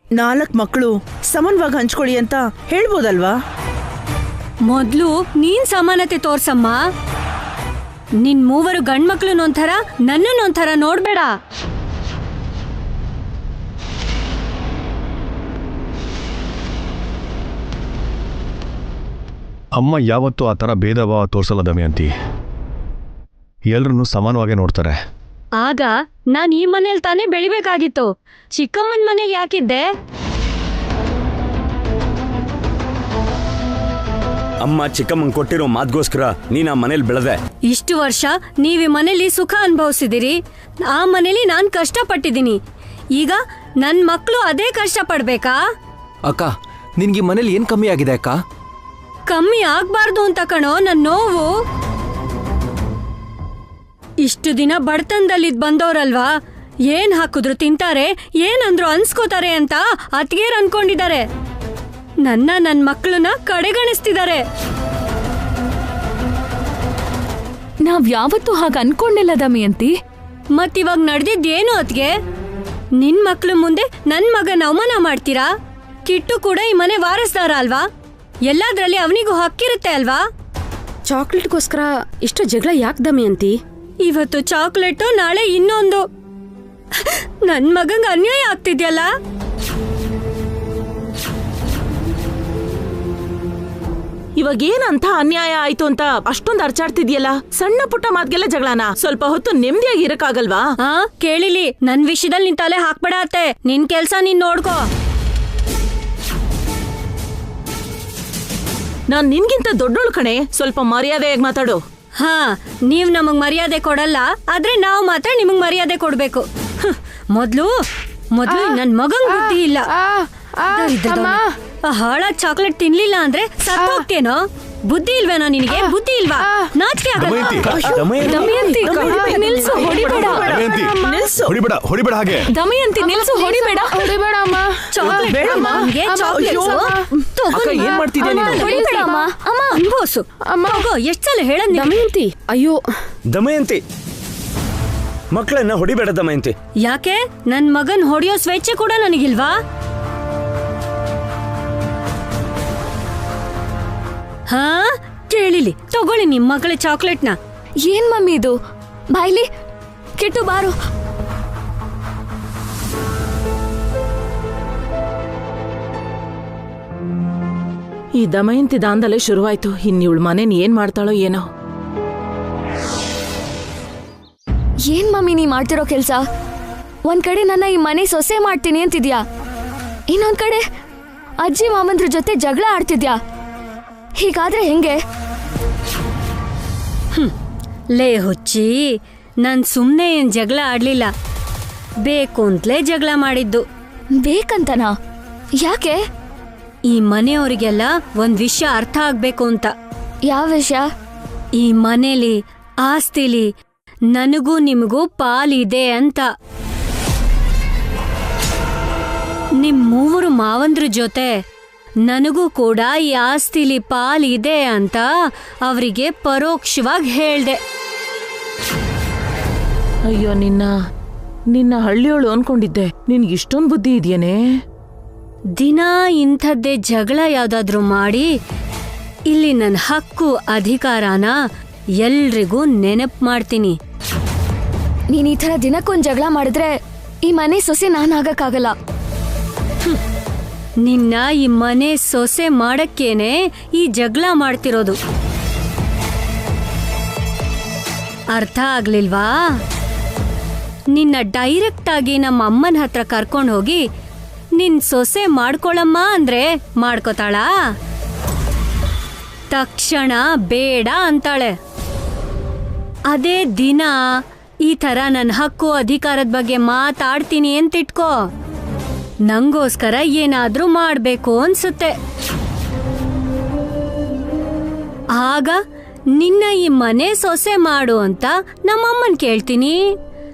4 ಮಕ್ಕಳು ಸಮಾನವಾಗಿ ಹಂಚ್ಕೊಳ್ಳಿ ಅಂತ ಹೇಳ್ಬೋದಲ್ವಾ? ಮೊದ್ಲು ನೀನ್ ಸಮಾನತೆ ತೋರ್ಸಮ್ಮ. ನಿನ್ 3 ಗಂಡ್ಮಕ್ಳನ್ನೊಂಥರ ನನ್ನನ್ನೊಂಥರ ನೋಡ್ಬೇಡ. ಅಮ್ಮ ಯಾವತ್ತೂ ಆ ಥರ ಭೇದ ಭಾವ ತೋರಿಸಲ್ಲ ದಮಯಂತಿ. ಎಲ್ರನ್ನೂ ಸಮಾನವಾಗಿ ನೋಡ್ತಾರೆ. ಆಗ ನಾನ್ ಈ ಮನೇಲಿ ತಾನೇ ಬೆಳಿಬೇಕಾಗಿತ್ತು. ಚಿಕ್ಕಮ್ಮನ ಮನೇಲಿ ಯಾಕಿದ್ದೆ? ಅಮ್ಮ ಚಿಕ್ಕಮ್ಮಂಗೆ ಕೊಟ್ಟಿರೋ ಮಾತ್ಗೋಸ್ಕರ ನೀನ್ ಆ ಮನೇಲಿ ಬೆಳೆದೆ. ಇಷ್ಟು ವರ್ಷ ನೀವ್ ಈ ಮನೇಲಿ ಸುಖ ಅನುಭವಿಸಿದಿರಿ. ಆ ಮನೇಲಿ ನಾನ್ ಕಷ್ಟಪಟ್ಟಿದ್ದೀನಿ. ಈಗ ನನ್ ಮಕ್ಳು ಅದೇ ಕಷ್ಟ ಪಡ್ಬೇಕಾ? ಅಕ್ಕ, ನಿನ್ಗೆ ಮನೇಲಿ ಏನ್ ಕಮ್ಮಿ ಆಗಿದೆ ಅಕ್ಕ? ಕಮ್ಮಿ ಆಗ್ಬಾರ್ದು ಅಂತ ಕಣೋ ನನ್ ನೋವು. ಇಷ್ಟು ದಿನ ಬಡತನದಲ್ಲಿದ್ ಬಂದವ್ರಲ್ವಾ, ಏನ್ ಹಾಕಿದ್ರು ತಿಂತಾರೆ, ಏನಂದ್ರು ಅನ್ಸ್ಕೋತಾರೆ ಅಂತ ಅತ್ಗೇರ್ ಅನ್ಕೊಂಡಿದ್ದಾರೆ. ನನ್ ಮಕ್ಕಳನ್ನ ಕಡೆಗಣಿಸ್ತಿದ್ದಾರೆ. ನಾವ್ ಯಾವತ್ತೂ ಹಾಗ ಅನ್ಕೊಂಡಿಲ್ಲ ದಮಯಂತಿ. ಮತ್ತಿವಾಗ ನಡೆದಿದ್ದೇನು ಅತ್ಗೆ? ನಿನ್ ಮಕ್ಳು ಮುಂದೆ ನನ್ ಮಗನ ಅವಮಾನ ಮಾಡ್ತೀರಾ? ಕಿಟ್ಟು ಕೂಡ ಈ ಮನೆ ವಾರಸ್ದಾರ ಅಲ್ವಾ? ಎಲ್ಲಾದ್ರಲ್ಲಿ ಅವನಿಗೂ ಹಕ್ಕಿರುತ್ತೆ ಅಲ್ವಾ? ಚಾಕ್ಲೇಟ್ಗೋಸ್ಕರ ಇಷ್ಟು ಜಗಳ ಯಾಕೆ ದಮಯಂತಿ? ಇವತ್ತು ಚಾಕ್ಲೇಟು, ನಾಳೆ ಇನ್ನೊಂದು. ನನ್ ಮಗಂಗ ಅನ್ಯಾಯ ಆಗ್ತಿದ್ಯಲ್ಲ. ಇವಾಗ ಏನಂತ ಅನ್ಯಾಯ ಆಯ್ತು ಅಂತ ಅಷ್ಟೊಂದು ಅರ್ಚಾಡ್ತಿದ್ಯಲ್ಲ? ಸಣ್ಣ ಪುಟ್ಟ ಮಾತ್ಗೆಲ್ಲ ಜಗಳನ? ಸ್ವಲ್ಪ ಹೊತ್ತು ನೆಮ್ಮದಿಯಾಗಿ ಇರಕ್ಕಾಗಲ್ವಾ? ಕೇಳಿಲಿ, ನನ್ ವಿಷಯದಲ್ಲಿ ನಿನ್ ತಲೆ ಹಾಕ್ಬೇಡ ಅತ್ತೆ. ನಿನ್ ಕೆಲ್ಸ ನೀನ್ ನೋಡ್ಕೋ. ನಾನ್ ನಿನ್ಗಿಂತ ದೊಡ್ಡೋಳು ಕಣೆ, ಸ್ವಲ್ಪ ಮರ್ಯಾದೆಯಾಗಿ ಮಾತಾಡು. ನೀವ್ ನಮಗ್ ಮರ್ಯಾದೆ ಕೊಡಲ್ಲ, ಆದ್ರೆ ನಾವು ಮಾತ್ರ ನಿಮಗ್ ಮರ್ಯಾದೆ ಕೊಡ್ಬೇಕು. ಮೊದ್ಲು ನನ್ ಮಗಂಗ್ ಬುದ್ಧಿ ಇಲ್ಲ. ಹಾಳಾಗ್ ಚಾಕ್ಲೇಟ್ ತಿನ್ಲಿಲ್ಲ ಅಂದ್ರೆ ಸತ್ತೋಗ್ತೇನೋ? ಬುದ್ಧಿ ಇಲ್ವೇನೋ ನಿನಗೆ? ಬುದ್ಧಿ ಇಲ್ವಾ? ನಾಚಿಕೆ ಆಗಲ್ಲ? ನಿಲ್ಸು, ಹೊಡಿಬೇಡ. ಹೊಡಿಬೇಡ ಹಾಗೆ. ದಮಯಂತಿ ನಿಲ್ಸು, ಹೊಡಿಬೇಡ. ಚಾಕ್ಲೇಟ್ ಬೇಡಮ್ಮ. ಏನ್ ಮಾಡ್ತಿದ್ಯಾ ನೀನು? ಹೊಡಿಬೇಡಮ್ಮ. ಅಮ್ಮ ಅನ್ಬೋಸು. ಎಷ್ಟ್ ಸಲ ಹೇಳದ್ ದಮಯಂತಿ, ಅಯ್ಯೋ ದಮಯಂತಿ, ಮಕ್ಕಳನ್ನ ಹೊಡಿಬೇಡ ದಮಯಂತಿ. ಯಾಕೆ? ನನ್ ಮಗನ್ ಹೊಡೆಯೋ ಸ್ವೇಚ್ಛೆ ಕೂಡ ನನಗಿಲ್ವಾ? ಕೇಳಿಲಿ, ತಗೊಳ್ಳಿ ನಿಮ್ ಮಗಳ ಚಾಕ್ಲೇಟ್ನ. ಏನ್ ಮಮ್ಮಿ ಇದು? ಬಾಯ್ಲಿ, ಕಿಟ್ಟು ಬಾರು. ಈ ದಮಯಂತಿ ದಾಂಧಲೆ ಶುರುವಾಯ್ತು. ಇನ್ನಿವಳ ಮನೇನ್ ಏನ್ ಮಾಡ್ತಾಳೋ ಏನೋ. ಏನ್ ಮಮ್ಮಿ ನೀ ಮಾಡ್ತಿರೋ ಕೆಲ್ಸ? ಒಂದ್ ಕಡೆ ನನ್ನ ಈ ಮನೆ ಸೊಸೆ ಮಾಡ್ತೀನಿ ಅಂತಿದ್ಯಾ, ಇನ್ನೊಂದ್ ಕಡೆ ಅಜ್ಜಿ ಮಾಮಂದ್ರ ಜೊತೆ ಜಗಳ ಆಡ್ತಿದ್ಯಾ. ಹೀಗಾದ್ರೆ ಹೆಂಗೆ? ಲೇ ಹುಚ್ಚಿ, ನಾನ್ ಸುಮ್ನೆ ಏನ್ ಜಗಳ ಆಡ್ಲಿಲ್ಲ, ಬೇಕು ಅಂತಲೇ ಜಗಳ ಮಾಡಿದ್ದು. ಬೇಕಂತನಾ? ಯಾಕೆ? ಈ ಮನೆಯವರಿಗೆಲ್ಲ ಒಂದ್ ವಿಷಯ ಅರ್ಥ ಆಗ್ಬೇಕು ಅಂತ. ಯಾವ ವಿಷಯ? ಈ ಮನೇಲಿ ಆಸ್ತಿಲಿ ನನಗೂ ನಿಮಗೂ ಪಾಲಿದೆ ಅಂತ. ನಿಮ್ 3 ಮಾವಂದ್ರ ಜೊತೆ ನನಗೂ ಕೂಡ ಈ ಆಸ್ತಿಲಿ ಪಾಲಿದೆ ಅಂತ ಅವರಿಗೆ ಪರೋಕ್ಷವಾಗಿ ಹೇಳ್ದೆ. ಅಯ್ಯೋ, ನಿನ್ನ ಹಳ್ಳಿಯೋಳು ಅನ್ಕೊಂಡಿದ್ದೆ. ನಿನ್ಗೆ ಇಷ್ಟೊಂದು ಬುದ್ಧಿ ಇದೆಯೇನೆ? ದಿನ ಇಂಥದ್ದೇ ಜಗಳ ಯಾವ್ದಾದ್ರೂ ಮಾಡಿ ಇಲ್ಲಿ ನನ್ನ ಹಕ್ಕು ಅಧಿಕಾರನ ಎಲ್ರಿಗೂ ನೆನಪು ಮಾಡ್ತೀನಿ. ನೀನ್ ಈ ತರ ದಿನಕ್ಕೊಂದ್ ಜಗಳ ಮಾಡಿದ್ರೆ ಈ ಮನೆ ಸೊಸೆ ನಾನಾಗಕ್ಕಾಗಲ್ಲ. ನಿನ್ನ ಈ ಮನೆ ಸೊಸೆ ಮಾಡಕ್ಕೇನೆ ಈ ಜಗಳ ಮಾಡ್ತಿರೋದು. ಅರ್ಥ ಆಗ್ಲಿಲ್ವಾ? ನಿನ್ನ ಡೈರೆಕ್ಟ್ ಆಗಿ ನಮ್ಮ ಅಮ್ಮನ ಹತ್ರ ಕರ್ಕೊಂಡು ಹೋಗಿ ನಿನ್ ಸೊಸೆ ಮಾಡ್ಕೊಳಮ್ಮ ಅಂದ್ರೆ ಮಾಡ್ಕೋತಾಳಾ? ತಕ್ಷಣ ಬೇಡ ಅಂತಾಳೆ. ಅದೇ ದಿನ ಈ ತರ ನನ್ನ ಹಕ್ಕು ಅಧಿಕಾರದ ಬಗ್ಗೆ ಮಾತಾಡ್ತೀನಿ ಅಂತಿಟ್ಕೋ, ನಂಗೋಸ್ಕರ ಏನಾದ್ರೂ ಮಾಡ್ಬೇಕು ಅನ್ಸುತ್ತೆ. ಆಗ ನಿನ್ನ ಈ ಮನೆ ಸೊಸೆ ಮಾಡು ಅಂತ ನಮ್ಮಮ್ಮನ್ ಕೇಳ್ತೀನಿ.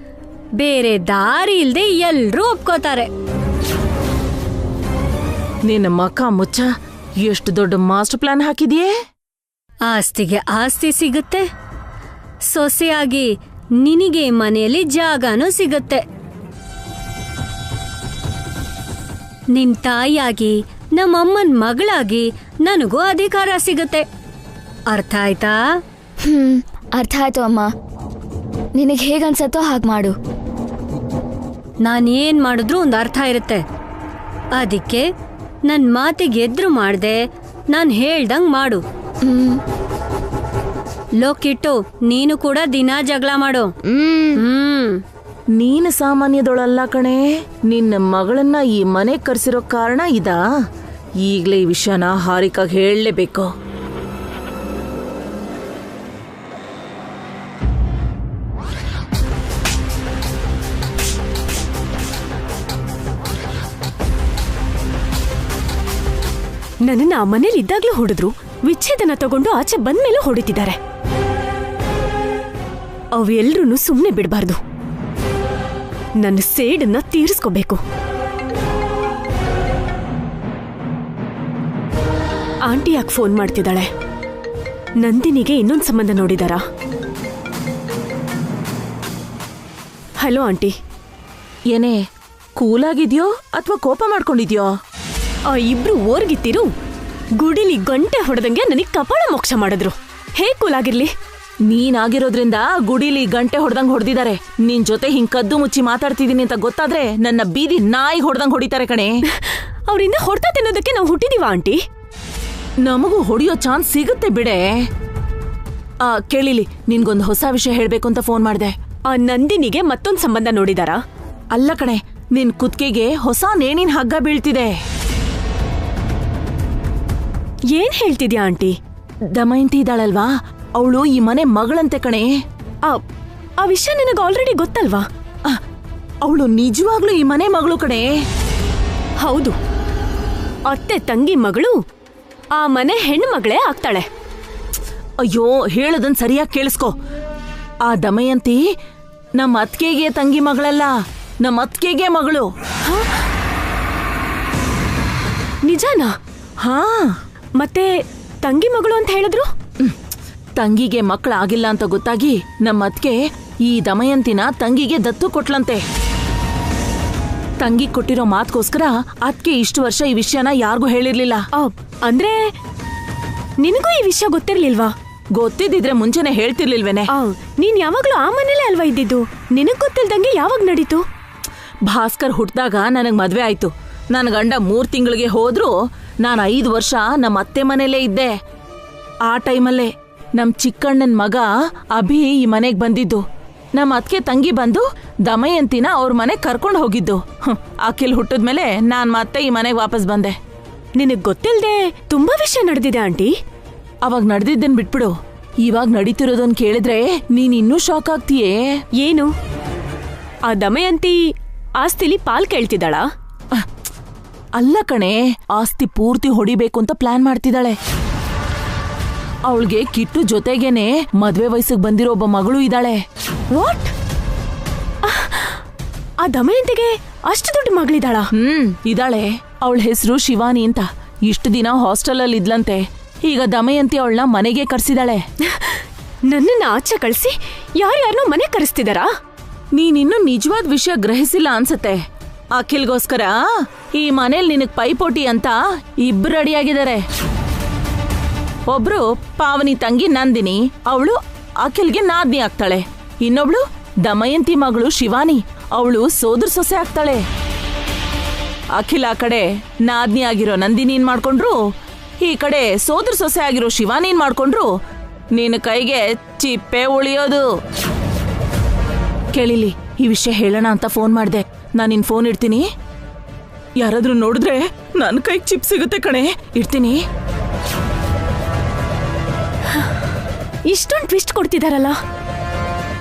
ಬೇರೆ ದಾರಿ ಇಲ್ದೆ ಎಲ್ರೂ ಒಪ್ಕೋತಾರೆ. ನಿನ್ನ ಮಕ್ಕ ಮುಚ್ಚ ಎಷ್ಟು ದೊಡ್ಡ ಮಾಸ್ಟರ್ ಪ್ಲಾನ್ ಹಾಕಿದ್ಯೇ? ಆಸ್ತಿಗೆ ಆಸ್ತಿ ಸಿಗುತ್ತೆ, ಸೊಸೆಯಾಗಿ ನಿನಗೆ ಮನೆಯಲ್ಲಿ ಜಾಗನೂ ಸಿಗುತ್ತೆ. ನಿನ್ ತಾಯಿಯಾಗಿ ನಮ್ಮಮ್ಮನ್ ಮಗಳಾಗಿ ನನಗೂ ಅಧಿಕಾರ ಸಿಗುತ್ತೆ. ಅರ್ಥ ಆಯ್ತಾ? ಅರ್ಥ ಆಯ್ತು ಅಮ್ಮ. ನಿನಗೆ ಹೇಗನ್ಸತ್ತೋ ಹಾಗೆ ಮಾಡು. ನಾನೇನ್ ಮಾಡಿದ್ರು ಒಂದು ಅರ್ಥ ಇರುತ್ತೆ. ಅದಕ್ಕೆ ನನ್ ಮಾತಿಗೆ ಎದ್ರು ಮಾಡ್ದೆ, ನಾನ್ ಹೇಳ್ದಂಗ್ ಮಾಡು. ಲೋಕಿಟ್ಟು, ನೀನು ಕೂಡ ದಿನಾ ಜಗಳ ಮಾಡು. ನೀನು ಸಾಮಾನ್ಯದೊಳಲ್ಲ ಕಣೆ. ನಿನ್ನ ಮಗಳನ್ನ ಈ ಮನೆ ಕರ್ಸಿರೋ ಕಾರಣ ಇದಾ? ಈಗ್ಲೇ ಈ ವಿಷಯನ ಹಾರಿಕಾಗ್ ಹೇಳಲೇಬೇಕು. ನನ್ನನ್ನ ಆ ಮನೇಲಿ ಇದ್ದಾಗ್ಲೂ ಹೊಡೆದ್ರು, ವಿಚ್ಛೇದನ ತಗೊಂಡು ಆಚೆ ಬಂದ್ಮೇಲೂ ಹೊಡಿತಿದ್ದಾರೆ. ಅವೆಲ್ರೂ ಸುಮ್ಮನೆ ಬಿಡಬಾರ್ದು. ನನ್ನ ಸೇಡನ್ನ ತೀರಿಸ್ಕೋಬೇಕು. ಆಂಟಿ ಯಾಕೆ ಫೋನ್ ಮಾಡ್ತಿದ್ದಾಳೆ? ನಂದಿನಿಗೆ ಇನ್ನೊಂದು ಸಂಬಂಧ ನೋಡಿದಾರಾ? Hello aunty. ಏನೇ ಕೂಲಾಗಿದ್ಯೋ ಅಥವಾ ಕೋಪ ಮಾಡ್ಕೊಂಡಿದ್ಯೋ? ಆ ಇಬ್ರು ಓರ್ಗಿತ್ತಿರು ಗುಡಿಲಿ ಗಂಟೆ ಹೊಡೆದಂಗೆ ನನಗ್ ಕಪಾಳ ಮೋಕ್ಷ ಮಾಡಿದ್ರು. ಹೇಗ್ ಕೂಲಾಗಿರ್ಲಿ? ನೀನಾಗಿರೋದ್ರಿಂದ ಗುಡಿಲಿ ಗಂಟೆ ಹೊಡೆದಂಗ್ ಹೊಡೆದಿದ್ದಾರೆ. ನಿನ್ ಜೊತೆ ಹಿಂಗ್ ಕದ್ದು ಮುಚ್ಚಿ ಮಾತಾಡ್ತಿದೀನಿ ಅಂತ ಗೊತ್ತಾದ್ರೆ ನನ್ನ ಬೀದಿ ನಾಯಿ ಹೊಡೆದಂಗ್ ಹೊಡಿತಾರೆ ಕಣೆ. ಅವರಿಂದ ಹೊಡ್ತಾ ತಿನ್ನೋದಕ್ಕೆ ನಾವು ಹುಟ್ಟಿದೀವ ಆಂಟಿ. ನಮಗೂ ಹೊಡಿಯೋ ಚಾನ್ಸ್ ಸಿಗುತ್ತೆ ಬಿಡೆ. ಕೇಳಿಲಿ, ನಿನ್ಗೊಂದು ಹೊಸ ವಿಷಯ ಹೇಳ್ಬೇಕು ಅಂತ ಫೋನ್ ಮಾಡ್ದೆ. ಆ ನಂದಿನಿಗೆ ಮತ್ತೊಂದ್ ಸಂಬಂಧ ನೋಡಿದಾರಾ? ಅಲ್ಲ ಕಣೆ, ನಿನ್ ಕುತ್ತಿಗೆಗೆ ಹೊಸ ನೇಣಿನ ಹಗ್ಗ ಬೀಳ್ತಿದೆ. ಏನ್ ಹೇಳ್ತಿದ್ಯಾ ಆಂಟಿ? ದಮಯಂತಿ ಇದ್ದಾಳಲ್ವಾ, ಅವಳು ಈ ಮನೆ ಮಗಳಂತೆ ಕಣೆ. ಆ ವಿಷಯ ನಿನಗೆ ಆಲ್ರೆಡಿ ಗೊತ್ತಲ್ವಾ? ಅವಳು ನಿಜವಾಗ್ಲೂ ಈ ಮನೆ ಮಗಳು ಕಣೆ. ಹೌದು, ಅತ್ತೆ ತಂಗಿ ಮಗಳು ಆ ಮನೆ ಹೆಣ್ಣು ಮಗಳೇ ಆಗ್ತಾಳೆ. ಅಯ್ಯೋ, ಹೇಳದನ್ ಸರಿಯಾಗಿ ಕೇಳಿಸ್ಕೊ. ಆ ದಮಯಂತಿ ನಮ್ಮ ಅತ್ಕೆಗೆ ತಂಗಿ ಮಗಳಲ್ಲ, ನಮ್ಮ ಅತ್ಕೆಗೆ ಮಗಳು. ನಿಜಾನಾ? ಹಾ. ಮತ್ತೆ ತಂಗಿ ಮಗಳು ಅಂತ ಹೇಳಿದ್ರು? ತಂಗಿಗೆ ಮಕ್ಕಳಾಗಿಲ್ಲ ಅಂತ ಗೊತ್ತಾಗಿ ನಮ್ಮ ಅತ್ಕೆ ಈ ದಮಯಂತಿನ ತಂಗಿಗೆ ದತ್ತು ಕೊಟ್ಲಂತೆ. ತಂಗಿ ಕೊಟ್ಟಿರೋ ಮಾತ್ಗೋಸ್ಕರ ಅತ್ಕೆ ಇಷ್ಟು ವರ್ಷ ಈ ವಿಷಯನ ಯಾರಿಗೂ ಹೇಳಿರ್ಲಿಲ್ಲ. ಅಂದ್ರೆ ನಿನಗೂ ಈ ವಿಷಯ ಗೊತ್ತಿರ್ಲಿಲ್ವಾ? ಗೊತ್ತಿದ್ದಿದ್ರೆ ಮುಂಚೆನೆ ಹೇಳ್ತಿರ್ಲಿಲ್ವೇನೆ. ನೀನ್ ಯಾವಾಗ್ಲೂ ಆ ಮನೇಲೆ ಅಲ್ವಾ ಇದ್ದಿದ್ದು? ನಿನಗ್ ಗೊತ್ತಿಲ್ದಂಗೆ ಯಾವಾಗ ನಡೀತು? ಭಾಸ್ಕರ್ ಹುಟ್ಟಾಗ ನನಗ್ ಮದ್ವೆ ಆಯ್ತು. ನನ್ನ ಗಂಡ 3 ತಿಂಗಳಿಗೆ ಹೋದ್ರು ನಾನು 5 ವರ್ಷ ನಮ್ಮ ಅತ್ತೆ ಮನೇಲೇ ಇದ್ದೆ. ಆ ಟೈಮಲ್ಲೇ ನಮ್ ಚಿಕ್ಕಣ್ಣನ್ ಮಗ ಅಭಿ ಈ ಮನೆಗ್ ಬಂದಿದ್ದು. ನಮ್ಮ ಅತ್ಕೆ ತಂಗಿ ಬಂದು ದಮಯಂತಿನ ಅವ್ರ ಮನೆಗ್ ಕರ್ಕೊಂಡು ಹೋಗಿದ್ದು. ಅಖಿಲ್ ಹುಟ್ಟಿದ್ಮೇಲೆ ನಾನ್ ಮತ್ತೆ ಈ ಮನೆಗ್ ವಾಪಸ್ ಬಂದೆ. ನಿನಗ್ ಗೊತ್ತಿಲ್ದೆ ತುಂಬಾ ವಿಷಯ ನಡೆದಿದೆ ಆಂಟಿ. ಅವಾಗ ನಡೆದಿದ್ದನ್ ಬಿಟ್ಬಿಡು, ಇವಾಗ ನಡೀತಿರೋದನ್ ಕೇಳಿದ್ರೆ ನೀನ್ ಇನ್ನೂ ಶಾಕ್ ಆಗ್ತೀಯೇ. ಏನು? ಆ ದಮಯಂತಿ ಆಸ್ತಿಲಿ ಪಾಲ್ ಕೇಳ್ತಿದ್ದಾಳ? ಅಲ್ಲ ಕಣೆ, ಆಸ್ತಿ ಪೂರ್ತಿ ಹೊಡಿಬೇಕು ಅಂತ ಪ್ಲಾನ್ ಮಾಡ್ತಿದ್ದಾಳೆ. ಅವಳಿಗೆ ಕಿಟ್ಟು ಜೊತೆಗೇನೆ ಮದ್ವೆ ವಯಸ್ಸಿಗೆ ಬಂದಿರೋ ಒಬ್ಬ ಮಗಳು ಇದ್ದಾಳೆ. ವಾಟ್? ಆ ದಮಯಂತಿಗೆ ಅಷ್ಟು ದೊಡ್ಡ ಮಗಳಿದ್ದಾಳ? ಇದ್ದಾಳೆ. ಅವಳ ಹೆಸರು ಶಿವಾನಿ ಅಂತ. ಇಷ್ಟು ದಿನ ಹಾಸ್ಟೆಲ್ ಅಲ್ಲಿ ಇದ್ಲಂತೆ. ಈಗ ದಮಯಂತಿ ಅವಳನ್ನ ಮನೆಗೆ ಕರ್ಸಿದಾಳೆ. ನನ್ನನ್ನ ಆಚೆ ಕಳ್ಸಿ ಯಾರ್ಯಾರನ್ನೋ ಮನೆ ಕರೆಸ್ತಿದಾರಾ? ನೀನಿನ್ನೂ ನಿಜವಾದ ವಿಷಯ ಗ್ರಹಿಸಿಲ್ಲ ಅನ್ಸತ್ತೆ. ಅಖಿಲ್ಗೋಸ್ಕರ ಈ ಮನೇಲಿ ನಿನಗ್ ಪೈಪೋಟಿ ಅಂತ ಇಬ್ರು ರೆಡಿಯಾಗಿದ್ದಾರೆ. ಒಬ್ರು ಪಾವನಿ ತಂಗಿ ನಂದಿನಿ, ಅವಳು ಅಖಿಲ್ಗೆ ನಾದ್ನಿ ಆಗ್ತಾಳೆ. ಇನ್ನೊಬ್ಳು ದಮಯಂತಿ ಮಗಳು ಶಿವಾನಿ, ಅವಳು ಸೋದರ ಸೊಸೆ ಆಗ್ತಾಳೆ. ಅಖಿಲ್ ಆ ಕಡೆ ನಾದ್ನಿ ಆಗಿರೋ ನಂದಿನಿನ್ ಮಾಡ್ಕೊಂಡ್ರು, ಈ ಕಡೆ ಸೋದರ ಸೊಸೆ ಆಗಿರೋ ಶಿವಾನಿನ್ ಮಾಡ್ಕೊಂಡ್ರು. ನಿನ್ನ ಕೈಗೆ ಚಿಪ್ಪೆ ಉಳಿಯೋದು. ಕೇಳಿಲಿ, ಈ ವಿಷಯ ಹೇಳೋಣ ಅಂತ ಫೋನ್ ಮಾಡ್ದೆ. ನಾನು ನಿನ್ ಫೋನ್ ಇಡ್ತೀನಿ. ಯಾರಾದ್ರೂ ನೋಡಿದ್ರೆ ನನ್ನ ಕೈಗೆ ಚಿಪ್ ಸಿಗುತ್ತೆ ಕಣೆ. ಇಡ್ತೀನಿ. ಇಷ್ಟೊಂದು ಟ್ವಿಸ್ಟ್ ಕೊಡ್ತಿದಾರಲ್ಲ.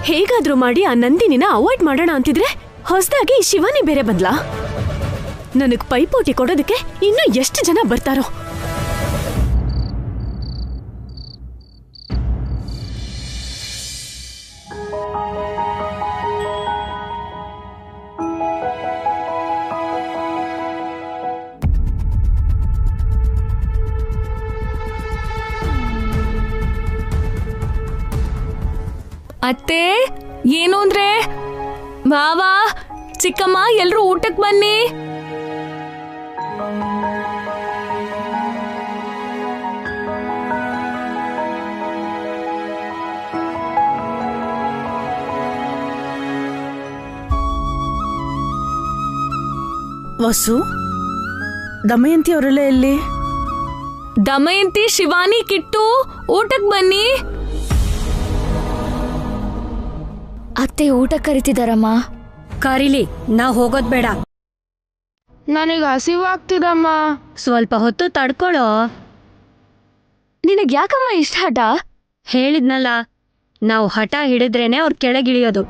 ಹೇಗಾದ್ರೂ ಮಾಡಿ ಆ ನಂದಿನಿನ ಅವಾಯ್ಡ್ ಮಾಡೋಣ ಅಂತಿದ್ರೆ ಹೊಸದಾಗಿ ಶಿವಾನಿ ಬೇರೆ ಬಂದ್ಲಾ? ನನಗ್ ಪೈಪೋಟಿ ಕೊಡೋದಕ್ಕೆ ಇನ್ನೂ ಎಷ್ಟು ಜನ ಬರ್ತಾರೋ. ಅತ್ತೆ, ಏನು ಅಂದ್ರೆ? ಬಾವಾ ಚಿಕ್ಕಮ್ಮ, ಎಲ್ರೂ ಊಟಕ್ಕೆ ಬನ್ನಿ. ವಸು, ದಮಯಂತಿ ಅವರೆಲ್ಲ ಎಲ್ಲಿ? ದಮಯಂತಿ, ಶಿವಾನಿ, ಕಿಟ್ಟು, ಊಟಕ್ಕೆ ಬನ್ನಿ. ಅತ್ತೆ ಊಟಕ್ಕೆ ಕರಿತಿದಾರಮ್ಮ. ಕರೀಲಿ, ನಾವ್ ಹೋಗೋದ್ ಬೇಡ. ನನಗೆ ಹಸಿವಾಗ್ತಿದಮ್ಮ. ಸ್ವಲ್ಪ ಹೊತ್ತು ತಡ್ಕೊಳ್ಳೋ. ನಿನಗ್ ಯಾಕಮ್ಮ ಇಷ್ಟ ಹಠ? ಹೇಳಿದ್ನಲ್ಲ, ನಾವು ಹಠ ಹಿಡಿದ್ರೇನೆ ಅವ್ರ ಕೆಳಗಿಳಿಯೋದು.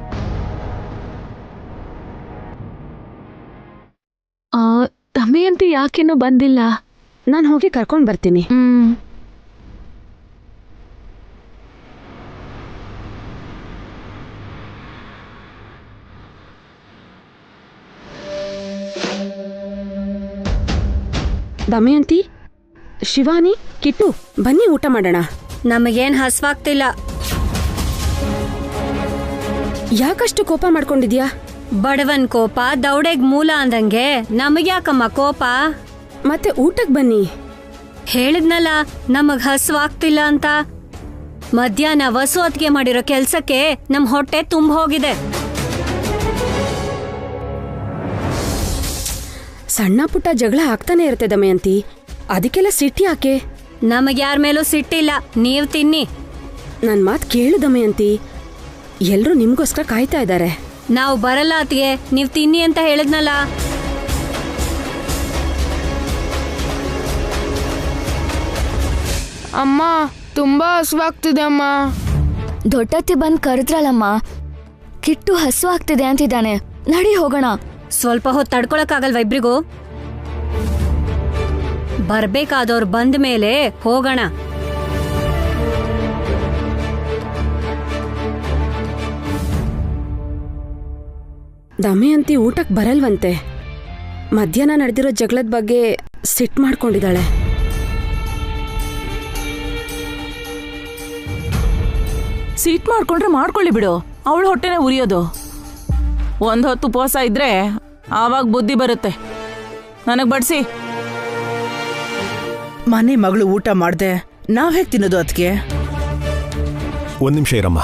ದಮಯಂತಿ ಯಾಕೇನೋ ಬಂದಿಲ್ಲ. ನಾನು ಹೋಗಿ ಕರ್ಕೊಂಡ್ ಬರ್ತೀನಿ. ದಮಯಂತಿ, ಶಿವಾನಿ, ಕಿಟ್ಟು, ಬನ್ನಿ ಊಟ ಮಾಡೋಣ. ನಮಗೇನ್ ಹಸ್ವಾಗ್ತಿಲ್ಲ. ಯಾಕಷ್ಟು ಕೋಪ ಮಾಡ್ಕೊಂಡಿದ್ಯಾ? ಬಡವನ್ ಕೋಪ ದೌಡೆಗ್ ಮೂಲ ಅಂದಂಗೆ ನಮಗ್ಯಾಕಮ್ಮ ಕೋಪ? ಮತ್ತೆ ಊಟಕ್ಕೆ ಬನ್ನಿ. ಹೇಳಿದ್ನಲ್ಲ, ನಮಗ್ ಹಸ್ವಾಗ್ತಿಲ್ಲ ಅಂತ. ಮಧ್ಯಾಹ್ನ ವಸು ಅತ್ಗೆ ಮಾಡಿರೋ ಕೆಲ್ಸಕ್ಕೆ ನಮ್ ಹೊಟ್ಟೆ ತುಂಬ ಹೋಗಿದೆ. ಸಣ್ಣ ಪುಟ್ಟ ಜಗಳ ಆಗ್ತಾನೆ ಇರುತ್ತೆ ದಮಯಂತಿ, ಅದಕ್ಕೆಲ್ಲ ಸಿಟ್ಟು ಯಾಕೆ? ನಮಗ್ಯಾರ ಮೇಲೂ ಸಿಟ್ಟಿಲ್ಲ, ನೀವ್ ತಿನ್ನಿ. ನನ್ ಮಾತು ಕೇಳು ದಮಯಂತಿ, ಎಲ್ರೂ ನಿಮ್ಗೋಸ್ಕರ ಕಾಯ್ತಾ ಇದ್ದಾರೆ. ನಾವು ಬರಲ್ಲ ಅತ್ಗೆ, ನೀವ್ ತಿನ್ನಿ ಅಂತ ಹೇಳಿದ್ನಲ್ಲ. ಅಮ್ಮ, ತುಂಬಾ ಹಸುವಾಗ್ತಿದೆ ಅಮ್ಮ. ದೊಡ್ಡತ್ತಿ ಬಂದ್ ಕರೆದ್ರಲ್ಲಮ್ಮ. ಕಿಟ್ಟು ಹಸು ಆಗ್ತಿದೆ ಅಂತಿದ್ದಾನೆ, ನಡಿ ಹೋಗೋಣ. ಸ್ವಲ್ಪ ಹೊತ್ತು ತಡ್ಕೊಳಕ್ಕಾಗಲ್ವಾ ಇಬ್ರಿಗೂ? ಬರ್ಬೇಕಾದವ್ರು ಬಂದ ಮೇಲೆ ಹೋಗೋಣ. ದಮಯಂತಿ ಊಟಕ್ಕೆ ಬರಲ್ವಂತೆ. ಮಧ್ಯಾಹ್ನ ನಡೆದಿರೋ ಜಗಳದ ಬಗ್ಗೆ ಸಿಟ್ಟು ಮಾಡ್ಕೊಂಡಿದ್ದಾಳೆ. ಸೀಟ್ ಮಾಡ್ಕೊಂಡ್ರೆ ಮಾಡ್ಕೊಳ್ಳಿ ಬಿಡು, ಅವಳು ಹೊಟ್ಟೆನೆ ಉರಿಯೋದು. ಒಂದು ಹೊತ್ತು ಉಪವಾಸ ಇದ್ರೆ ಆವಾಗ ಬುದ್ಧಿ ಬರುತ್ತೆ. ನನಗೆ ಬಡಿಸಿ. ಮನೆ ಮಗಳು ಊಟ ಮಾಡ್ದೆ ನಾವ್ ಹೇಗೆ ತಿನ್ನೋದು? ಅದಕ್ಕೆ ಒಂದು ನಿಮಿಷ ಇರಮ್ಮ,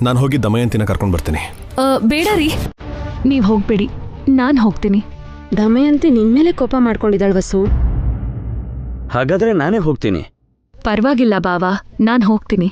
ನಾನು ಹೋಗಿ ದಮಯಂತಿನ ಕರ್ಕೊಂಡು ಬರ್ತೀನಿ. ಬೇಡ ರೀ, ನೀವ್ ಹೋಗ್ಬೇಡಿ, ನಾನ್ ಹೋಗ್ತೀನಿ. ದಮಯಂತಿ ನಿನ್ಮೇಲೆ ಕೋಪ ಮಾಡ್ಕೊಂಡಿದ್ದಾಳೆ ವಸು. ಹಾಗಾದ್ರೆ ನಾನೇ ಹೋಗ್ತೀನಿ. ಪರವಾಗಿಲ್ಲ ಬಾವಾ, ನಾನ್ ಹೋಗ್ತೀನಿ.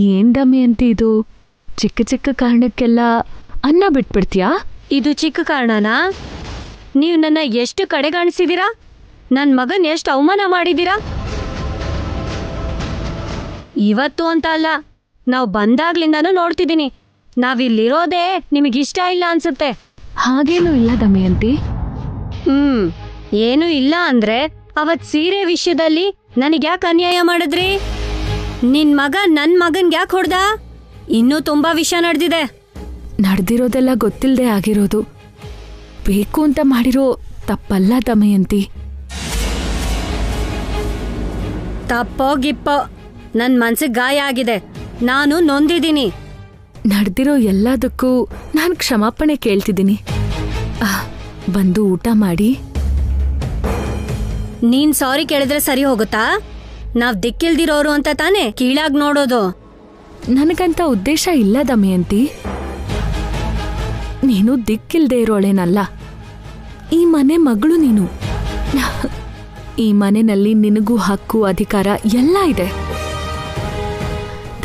ಏನ್ ದಮಯಂತಿ ಇದು? ಚಿಕ್ಕ ಚಿಕ್ಕ ಕಾರಣಕ್ಕೆಲ್ಲ ಅನ್ನ ಬಿಟ್ಬಿಡ್ತೀಯಾ? ಇದು ಚಿಕ್ಕ ಕಾರಣನಾ? ನೀವು ನನ್ನ ಎಷ್ಟು ಕಡೆಗಾಣಿಸಿದೀರಾ? ನನ್ನ ಮಗನ್ ಎಷ್ಟು ಅವಮಾನ ಮಾಡಿದೀರಾ? ಇವತ್ತು ಅಂತ ಅಲ್ಲ, ನಾವು ಬಂದಾಗ್ಲಿಂದಾನು ನೋಡ್ತಿದ್ದೀನಿ. ನಾವಿಲ್ಲಿರೋದೇ ನಿಮಗಿಷ್ಟ ಇಲ್ಲ ಅನ್ಸುತ್ತೆ. ಹಾಗೇನೂ ಇಲ್ಲ ದಮಯಂತಿ. ಏನೂ ಇಲ್ಲ ಅಂದ್ರೆ ಅವತ್ ಸೀರೆ ವಿಷಯದಲ್ಲಿ ನನಗ್ಯಾಕೆ ಅನ್ಯಾಯ ಮಾಡಿದ್ರಿ? ನಿನ್ ಮಗ ನನ್ ಮಗನ್ಗೆ ಯಾಕೆ ಹೊಡ್ದ? ಇನ್ನೂ ತುಂಬಾ ವಿಷಯ ನಡೆದಿದೆ. ನಡೆದಿರೋದೆಲ್ಲ ಗೊತ್ತಿಲ್ಲದೆ ಆಗಿರೋದು. ಬೇಕು ಅಂತ ಮಾಡಿರೋ ತಪ್ಪಲ್ಲ ದಮಯಂತಿ. ತಪ್ಪೋ ಗಿಪ್ಪೋ, ನನ್ ಮನ್ಸಿಗೆ ಗಾಯ ಆಗಿದೆ, ನಾನು ನೊಂದಿದ್ದೀನಿ. ನಡೆದಿರೋ ಎಲ್ಲದಕ್ಕೂ ನಾನು ಕ್ಷಮಾಪಣೆ ಕೇಳ್ತಿದ್ದೀನಿ. ಬಂದು ಊಟ ಮಾಡಿ. ನೀನ್ ಸಾರಿ ಕೇಳಿದ್ರೆ ಸರಿ ಹೋಗುತ್ತಾ? ನಾವ್ ದಿಕ್ಕಿಲ್ದಿರೋರು ಅಂತ ತಾನೇ ಕೀಳಾಗ್ ನೋಡೋದು. ನನಗಂತ ಉದ್ದೇಶ ಇಲ್ಲ ದಮಯಂತಿ. ನೀನು ದಿಕ್ಕಿಲ್ದೇ ಇರೋಳೇನಲ್ಲ, ಈ ಮನೆ ಮಗಳು ನೀನು. ಈ ಮನೆಯಲ್ಲಿ ನಿನಗೂ ಹಕ್ಕು ಅಧಿಕಾರ ಎಲ್ಲ ಇದೆ.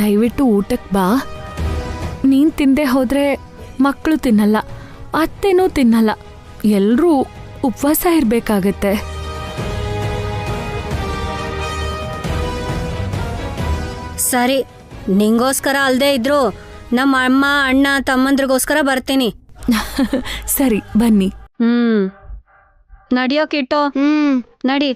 ದಯವಿಟ್ಟು ಊಟಕ್ಕೆ ಬಾ. ನೀನ್ ತಿಂದೆ ಹೋದ್ರೆ ಮಕ್ಕಳು ತಿನ್ನಲ್ಲ, ಅತ್ತೆನೂ ತಿನ್ನಲ್ಲ, ಎಲ್ರೂ ಉಪವಾಸ ಇರ್ಬೇಕಾಗತ್ತೆ. ಸರಿ, ನಿಂಗೋಸ್ಕರ ಅಲ್ದೇ ಇದ್ರು ನಮ್ಮ ಅಮ್ಮ ಅಣ್ಣ ತಮ್ಮಂದ್ರಿಗೋಸ್ಕರ ಬರ್ತೀನಿ. ಸರಿ ಬನ್ನಿ. ನಡಿಯೋಕಿಟ್ಟೋ. ನಡಿ.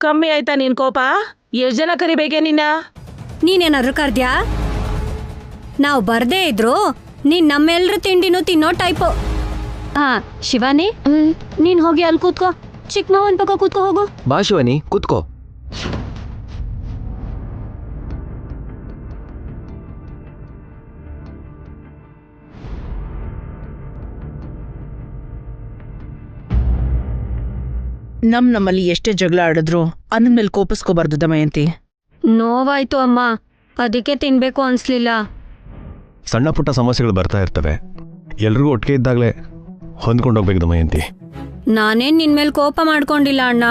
ಕಮ್ಮಿ ಆಯ್ತಾ ನಿನ್ ಕೋಪ? ಎಷ್ಟ್ ಜನ ಕರಿಬೇಕೆ ನಿನ್ನ? ನೀನೇನಾದ್ರು ಕರ್ದ್ಯಾ? ನಾವು ಬರ್ದೇ ಇದ್ರು ನೀನ್ ನಮ್ಮೆಲ್ರ ತಿಂಡಿನೂ ತಿನ್ನೋ ಟೈಪು. ಶಿವಾನಿ, ನೀನ್ ಹೋಗಿ ಅಲ್ಲಿ ಕೂತ್ಕೋ. ಚಿಕ್ಕ ಮಾವನ್ ಪಕ್ಕ ಕೂತ್ಕೋ ಹೋಗು. ಬಾ ಶಿವಾನಿ, ಕೂತ್ಕೋ. ನಮ್ಮಲ್ಲಿ ಎಷ್ಟೇ ಜಗಳ ಆಡಿದ್ರು ಅನ್ನ ಮೇಲೆ ಕೋಪಿಸ್ಕೋಬಾರ್ದು ದಮಯಂತಿ. ನೋವಾಯ್ತು ಅಮ್ಮ, ಅದಕ್ಕೆ ತಿನ್ಬೇಕು ಅನ್ಸ್ಲಿಲ್ಲ. ಸಣ್ಣ ಪುಟ್ಟ ಸಮಸ್ಯೆಗಳು ಬರ್ತಾ ಇರ್ತವೆ, ಎಲ್ರಿಗೂ ಒಟ್ಟಿಗೆ ಇದ್ದಾಗಲೇ ಹೊಂದ್ಕೊಂಡೋಗ್ಬೇಕು ದಮಯಂತಿ. ನಾನೇನ್ ನಿನ್ ಮೇಲೆ ಕೋಪ ಮಾಡ್ಕೊಂಡಿಲ್ಲ ಅಣ್ಣ,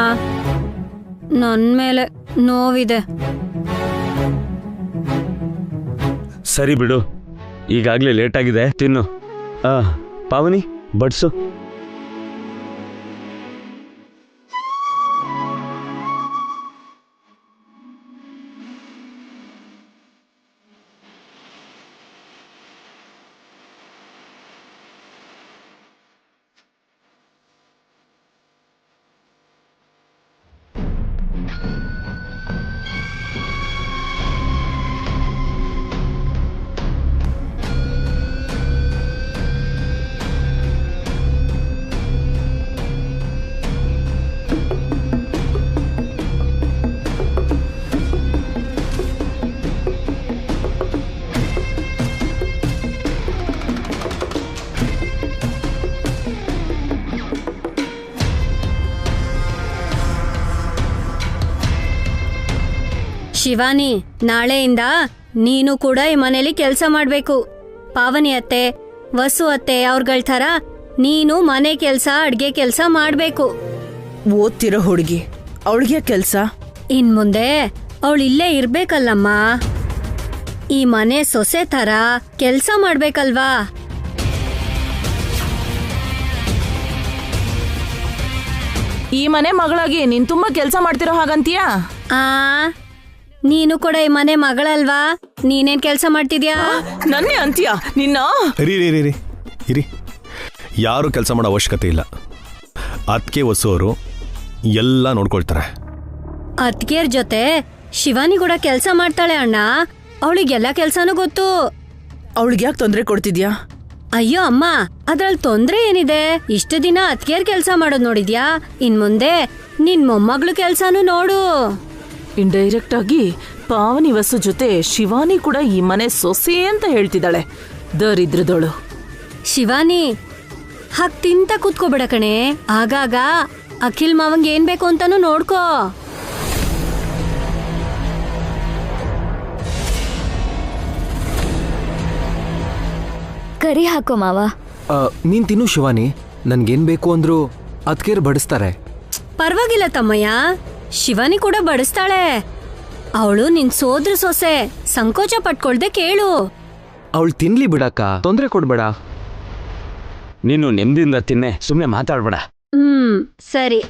ನನ್ ಮೇಲೆ ನೋವಿದೆ. ಸರಿ ಬಿಡು, ಈಗಾಗಲೇ ಲೇಟ್ ಆಗಿದೆ, ತಿನ್ನು. ಪಾವನಿ ಬಡ್ಸು. ಶಿವಾನಿ, ನಾಳೆಯಿಂದ ನೀನು ಕೂಡ ಈ ಮನೇಲಿ ಕೆಲಸ ಮಾಡ್ಬೇಕು. ಪಾವನಿ ಅತ್ತೆ, ವಸು ಅತ್ತೆ ಅವ್ರಗಳ ಥರ ನೀನು ಮನೆ ಕೆಲಸ, ಅಡ್ಗೆ ಕೆಲಸ ಮಾಡ್ಬೇಕು. ಓದ್ತಿರೋ ಹುಡುಗಿ, ಅವಳಿಗೆ ಕೆಲ್ಸ? ಇನ್ ಮುಂದೆ ಅವಳು ಇಲ್ಲೇ ಇರ್ಬೇಕಲ್ಲಮ್ಮ. ಈ ಮನೆ ಸೊಸೆ ಥರ ಕೆಲಸ ಮಾಡ್ಬೇಕಲ್ವಾ? ಈ ಮನೆ ಮಗಳಾಗಿ ನೀನ್ ತುಂಬಾ ಕೆಲಸ ಮಾಡ್ತಿರೋ ಹಾಗಂತೀಯಾ? ನೀನು ಕೂಡ ಈ ಮನೆ ಮಗಳಲ್ವಾ? ನೀನೇನ್ ಕೆಲಸ ಮಾಡ್ತಿದ್ಯಾ? ನನ್ನೇ ಅಂತೀಯಾ ನಿನ್ನ? ಇರಿ, ಯಾರು ಕೆಲಸ ಮಾಡೋ ಅವಶ್ಯಕತೆ ಇಲ್ಲ. ಅದಕ್ಕೆ ವಸುವರು ಎಲ್ಲ ನೋಡ್ಕೊಳ್ತಾರೆ. ಅದ್ಕೇರ್ ಜೊತೆ ಶಿವಾನಿ ಕೂಡ ಕೆಲಸ ಮಾಡ್ತಾಳೆ ಅಣ್ಣ. ಅವಳಿಗೆಲ್ಲ ಕೆಲ್ಸಾನು ಗೊತ್ತು. ಅವಳಿಗೆ ಯಾಕೆ ತೊಂದರೆ ಕೊಡ್ತಿದ್ಯಾ? ಅಯ್ಯೋ ಅಮ್ಮ, ಅದ್ರಲ್ಲಿ ತೊಂದ್ರೆ ಏನಿದೆ? ಇಷ್ಟು ದಿನ ಅದ್ಕೇರ್ ಕೆಲಸ ಮಾಡೋದ್ ನೋಡಿದ್ಯಾ, ಇನ್ ಮುಂದೆ ನಿನ್ ಮೊಮ್ಮಗಳು ಕೆಲ್ಸಾನು ನೋಡು. ಇಂಡೈರೆಕ್ಟ್ ಆಗಿ ಪಾವನಿ ವಸು ಜೊತೆ ಶಿವಾನಿ ಕೂಡ ಈ ಮನೆ ಸೊಸೆ ಅಂತ ಹೇಳ್ತಿದ್ದಾಳೆ. ದರಿದ್ರದೋಳು. ಶಿವಾನಿ, ಹಾಗ್ ತಿಂತ ಕೂತ್ಕೋಬೇಡ ಕಣೆ. ಆಗಾಗ ಅಖಿಲ್ ಮಾವಂಗ್ ಏನ್ ಬೇಕು ಅಂತಾನು ನೋಡ್ಕೋ. ಕರಿ ಹಾಕೋ ಮಾವ. ನೀನ್ ತಿನ್ನು ಶಿವಾನಿ, ನನ್ಗೇನ್ ಬೇಕು ಅಂದ್ರು ಅದ್ಕೇರ್ ಬಡಿಸ್ತಾರೆ. ಪರವಾಗಿಲ್ಲ ತಮ್ಮಯ್ಯ, ಶಿವಾನಿ ಕೂಡ ಬಡಿಸ್ತಾಳೆ. ಅವಳು ನಿನ್ ಸೋದ್ರ ಸೊಸೆ, ಸಂಕೋಚ ಪಟ್ಕೊಳ್ದೆ ಕೇಳು. ಅವಳು ತಿನ್ಲಿ ಬಿಡಕ್ಕ, ತೊಂದ್ರೆ ಕೊಡ್ಬೇಡ. ನೀನು ನೆಮ್ಮದಿಯಿಂದ ತಿನ್ನೆ, ಸುಮ್ಮನೆ ಮಾತಾಡ್ಬೇಡ. ಸರಿ.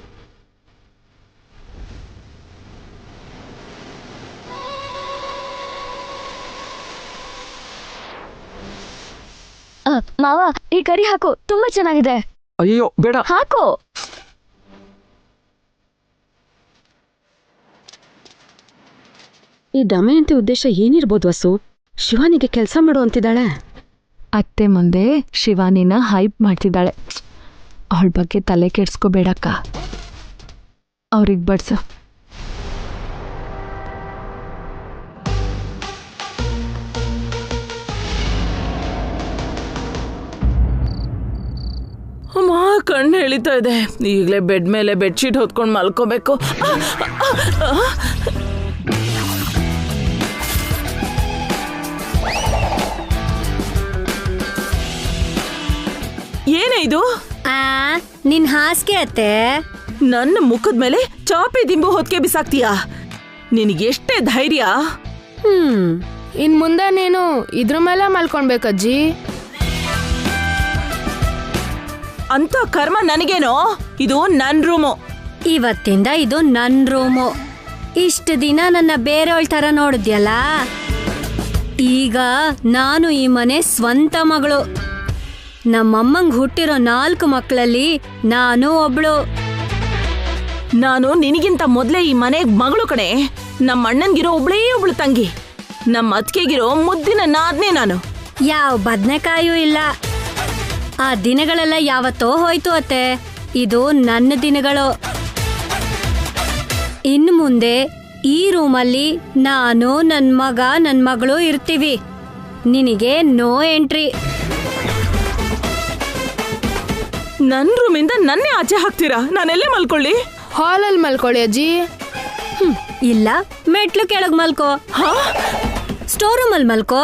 ಮಾವ, ಈ ಕರಿ ಹಾಕು, ತುಂಬಾ ಚೆನ್ನಾಗಿದೆ. ಅಯ್ಯೋ ಬೇಡ, ಹಾಕೋ. ಈ ದಮಯಂತಿ ಉದ್ದೇಶ ಏನಿರ್ಬೋದು ವಸು? ಶಿವಾನಿಗೆ ಕೆಲಸ ಮಾಡು ಅಂತಿದ್ದಾಳೆ. ಅತ್ತೆ ಮುಂದೆ ಶಿವಾನಿನ ಹೈಪ್ ಮಾಡ್ತಿದ್ದಾಳೆ. ಅವಳ ಬಗ್ಗೆ ತಲೆ ಕೆಡ್ಸ್ಕೋಬೇಡಕ್ಕ, ಅವ್ರಿಗೆ ಬಡ್ಸು. ಅಮ್ಮ, ಕಣ್ಣು ಎಳಿತಾ ಇದೆ. ಈಗಲೇ ಬೆಡ್ ಮೇಲೆ ಬೆಡ್ಶೀಟ್ ಹೊತ್ಕೊಂಡು ಮಲ್ಕೋಬೇಕು. ಏನೇ ಇದು? ನಿನ್ ಹಾಸಿಗೆ ಅತ್ತೆ. ನನ್ನ ಮುಖದ ಮೇಲೆ ಚಾಪೆ ದಿಂಬು ಹೊತ್ಕೆ ಬಿಸಾಕ್ತೀಯಾ? ನಿನಗೆಷ್ಟೇ ಧೈರ್ಯ? ಇನ್ ಮುಂದೆ ನೀನು ಇದ್ರ ಮೇಲೆ ಮಲ್ಕೊಳ್ಬೇಕಜ್ಜಿ. ಅಂತ ಕರ್ಮ ನನಗೇನೋ? ಇದು ನನ್ ರೂಮು. ಇವತ್ತಿಂದ ಇದು ನನ್ ರೂಮು. ಇಷ್ಟು ದಿನ ನನ್ನ ಬೇರೆಯವಳ ತರ ನೋಡಿದ್ಯಲ್ಲ, ಈಗ ನಾನು ಈ ಮನೆ ಸ್ವಂತ ಮಗಳು. ನಮ್ಮಮ್ಮಂಗ್ ಹುಟ್ಟಿರೋ 4 ಮಕ್ಕಳಲ್ಲಿ ನಾನು ಒಬ್ಳು. ನಾನು ನಿನಗಿಂತ ಮೊದ್ಲೇ ಈ ಮನೆಗ್ ಮಗಳು ಕಣೆ. ನಮ್ಮ ಅಣ್ಣನ್ಗಿರೋ ಒಬ್ಳು ತಂಗಿ. ನಮ್ಮ ಅತ್ತಿಗೆಗಿರೋ ಮುದ್ದಿನ ನಾದ್ನೆ ನಾನು. ಯಾವ ಬದ್ನೆಕಾಯೂ ಇಲ್ಲ. ಆ ದಿನಗಳೆಲ್ಲ ಯಾವತ್ತೋ ಹೋಯ್ತು ಅತ್ತೆ. ಇದು ನನ್ನ ದಿನಗಳು. ಇನ್ನು ಮುಂದೆ ಈ ರೂಮಲ್ಲಿ ನಾನು, ನನ್ ಮಗ, ನನ್ ಮಗಳು ಇರ್ತೀವಿ. ನಿನಗೆ ನೋ ಎಂಟ್ರಿ. ನನ್ ರೂಮಿಂದ ನನ್ನೇ ಆಚೆ ಹಾಕ್ತೀರಾ? ನಾನೆಲ್ಲೇ ಮಲ್ಕೊಳ್ಳಿ? ಹಾಲಲ್ಲಿ ಮಲ್ಕೊಳ್ಳಿ ಅಜ್ಜಿ. ಇಲ್ಲ ಮೆಟ್ಲು ಕೆಳಗ್ ಮಲ್ಕೋ, ಸ್ಟೋರ್ ರೂಮಲ್ಲಿ ಮಲ್ಕೋ,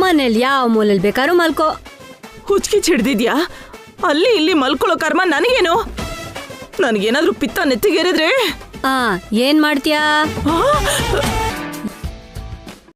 ಮನೇಲಿ ಯಾವ ಮೂಲೆಯಲ್ಲಿ ಬೇಕಾದ್ರೂ ಮಲ್ಕೋ. ಹುಚ್ಕಿ ಚಿಡ್ದಿದ್ಯಾ? ಅಲ್ಲಿ ಇಲ್ಲಿ ಮಲ್ಕೊಳ್ಳೋ ಕರ್ಮ ನನಗೇನು? ನನಗೇನಾದ್ರೂ ಪಿತ್ತ ನೆತ್ತಿಗೇರಿದ್ರೆ ಏನ್ ಮಾಡ್ತೀಯಾ?